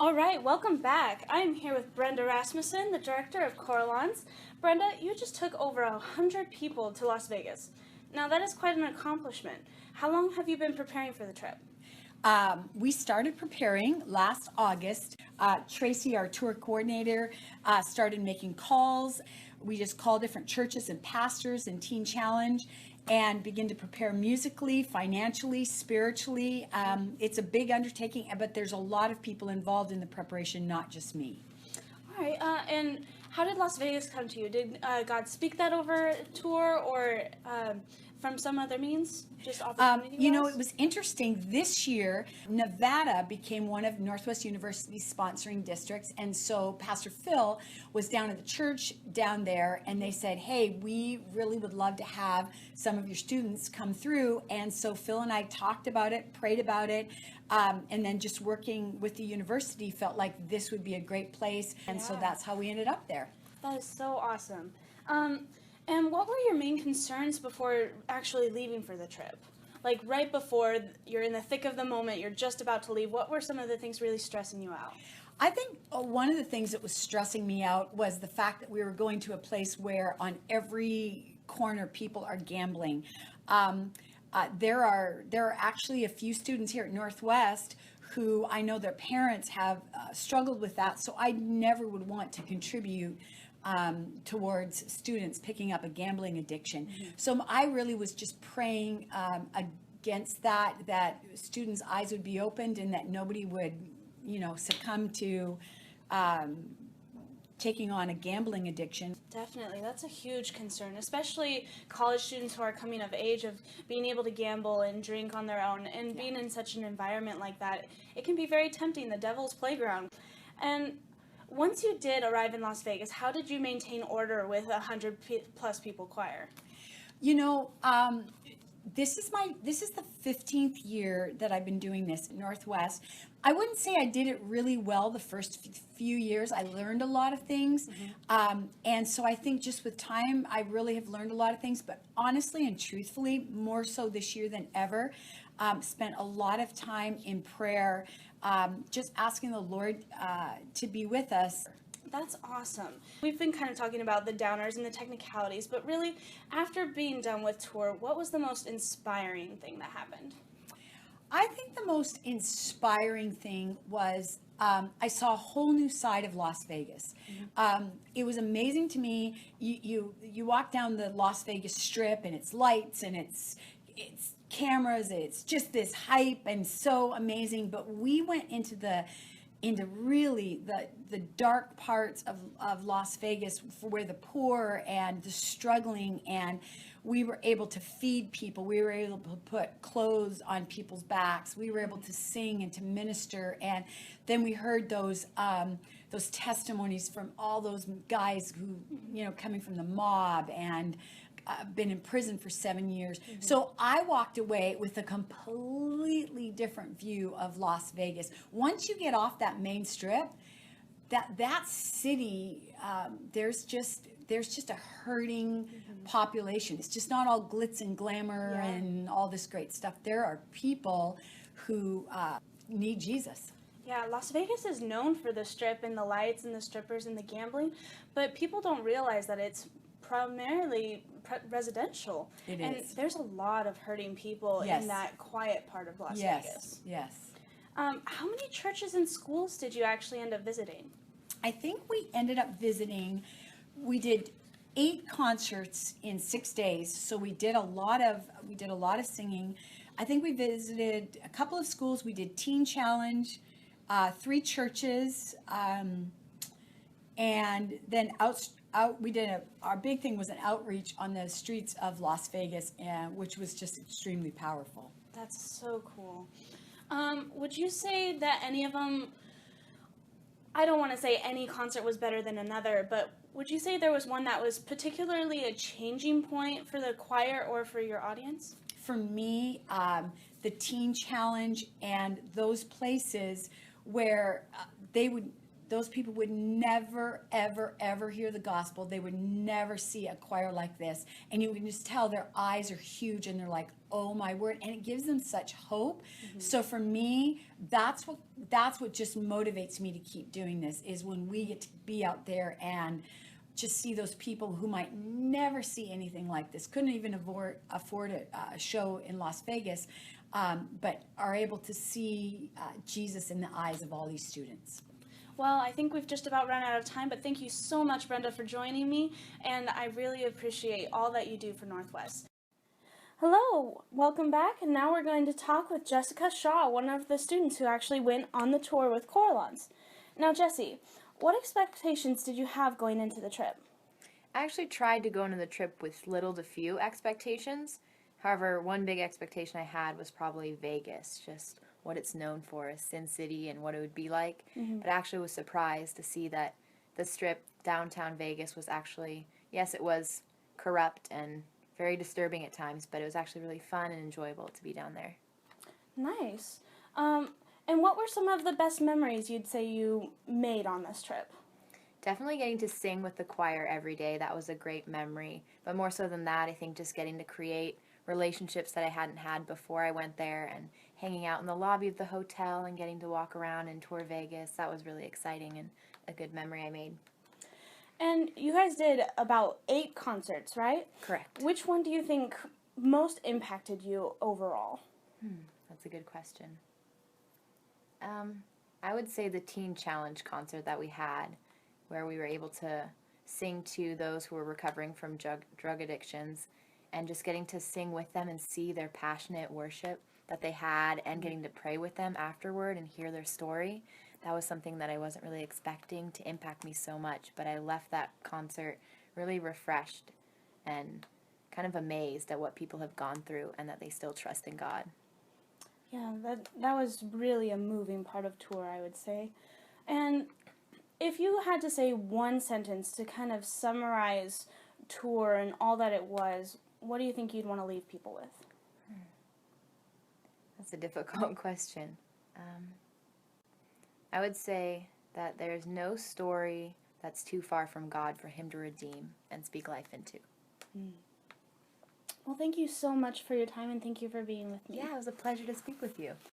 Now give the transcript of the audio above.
All right, welcome back. I am here with Brenda Rasmussen, the director of Choralons. Brenda, you just took over 100 people to Las Vegas. Now, that is quite an accomplishment. How long have you been preparing for the trip? We started preparing last August. Tracy, our tour coordinator, started making calls. We just call different churches and pastors and Teen Challenge and begin to prepare musically, financially, spiritually. It's a big undertaking, but there's a lot of people involved in the preparation, not just me. All right, and how did Las Vegas come to you? Did God speak that over tour or from some other means? Just opportunity? It was interesting. This year, Nevada became one of Northwest University's sponsoring districts. And so Pastor Phil was down at the church down there, and they said, hey, we really would love to have some of your students come through. And so Phil and I talked about it, prayed about it, and then just working with the university felt like this would be a great place. And so that's how we ended up there. That is so awesome. And what were your main concerns before actually leaving for the trip? Like right before you're in the thick of the moment, you're just about to leave, what were some of the things really stressing you out? I think one of the things that was stressing me out was the fact that we were going to a place where on every corner people are gambling. There are actually a few students here at Northwest who I know their parents have struggled with that, so I never would want to contribute towards students picking up a gambling addiction. Mm-hmm. So I really was just praying against that students' eyes would be opened and that nobody would, succumb to taking on a gambling addiction. Definitely. That's a huge concern, especially college students who are coming of age, of being able to gamble and drink on their own and being in such an environment like that. It can be very tempting, the devil's playground. And once you did arrive in Las Vegas, how did you maintain order with 100 plus people choir? This is the 15th year that I've been doing this at Northwest. I wouldn't say I did it really well the first few years. I learned a lot of things. Mm-hmm. And so I think just with time, I really have learned a lot of things. But honestly and truthfully, more so this year than ever, spent a lot of time in prayer, just asking the Lord to be with us. That's awesome. We've been kind of talking about the downers and the technicalities, but really, after being done with tour, what was the most inspiring thing that happened? I think the most inspiring thing was I saw a whole new side of Las Vegas. Mm-hmm. It was amazing to me. You walk down the Las Vegas Strip, and it's lights, and it's cameras. It's just this hype and so amazing. But we went into really the dark parts of Las Vegas, where the poor and the struggling, and we were able to feed people. We were able to put clothes on people's backs. We were able to sing and to minister. And then we heard those testimonies from all those guys who, coming from the mob and been in prison for 7 years. Mm-hmm. So I walked away with a completely different view of Las Vegas. Once you get off that main strip, that city, there's just a hurting mm-hmm. population. It's just not all glitz and glamour and all this great stuff. There are people who need Jesus. Yeah, Las Vegas is known for the strip and the lights and the strippers and the gambling, but people don't realize that it's primarily residential. And there's a lot of hurting people in that quiet part of Las Vegas. Yes. How many churches and schools did you actually end up visiting? I think we ended up visiting, we did 8 concerts in 6 days. So we did a lot of singing. I think we visited a couple of schools. We did Teen Challenge, 3 churches, and then our big thing was an outreach on the streets of Las Vegas, which was just extremely powerful. That's so cool. Would you say that any of them, I don't want to say any concert was better than another, but would you say there was one that was particularly a changing point for the choir or for your audience? For me, the Teen Challenge and those places where those people would never, ever, ever hear the gospel. They would never see a choir like this. And you can just tell their eyes are huge and they're like, oh my word. And it gives them such hope. So for me, that's what just motivates me to keep doing this, is when we get to be out there and just see those people who might never see anything like this, couldn't even afford a show in Las Vegas, but are able to see Jesus in the eyes of all these students. Well, I think we've just about run out of time, but thank you so much, Brenda, for joining me, and I really appreciate all that you do for Northwest. Hello, welcome back, and now we're going to talk with Jessie Shaw, one of the students who actually went on the tour with Choralons. Now, Jessie, what expectations did you have going into the trip? I actually tried to go into the trip with little to few expectations. However, one big expectation I had was probably Vegas, just what it's known for, as Sin City, and what it would be like. But I actually was surprised to see that the Strip, downtown Vegas, was actually, yes, it was corrupt and very disturbing at times, but it was actually really fun and enjoyable to be down there. Nice. And what were some of the best memories you'd say you made on this trip? Definitely getting to sing with the choir every day. That was a great memory. But more so than that, I think just getting to create relationships that I hadn't had before I went there, and hanging out in the lobby of the hotel and getting to walk around and tour Vegas. That was really exciting and a good memory I made. And you guys did about 8 concerts, right? Correct. Which one do you think most impacted you overall? That's a good question. I would say the Teen Challenge concert that we had, where we were able to sing to those who were recovering from drug addictions, and just getting to sing with them and see their passionate worship that they had, and getting to pray with them afterward and hear their story. That was something that I wasn't really expecting to impact me so much, but I left that concert really refreshed and kind of amazed at what people have gone through and that they still trust in God. Yeah, that was really a moving part of tour, I would say. And if you had to say one sentence to kind of summarize tour and all that it was, what do you think you'd want to leave people with? That's a difficult question. I would say that there's no story that's too far from God for Him to redeem and speak life into. Well, thank you so much for your time, and thank you for being with me. Yeah, it was a pleasure to speak with you.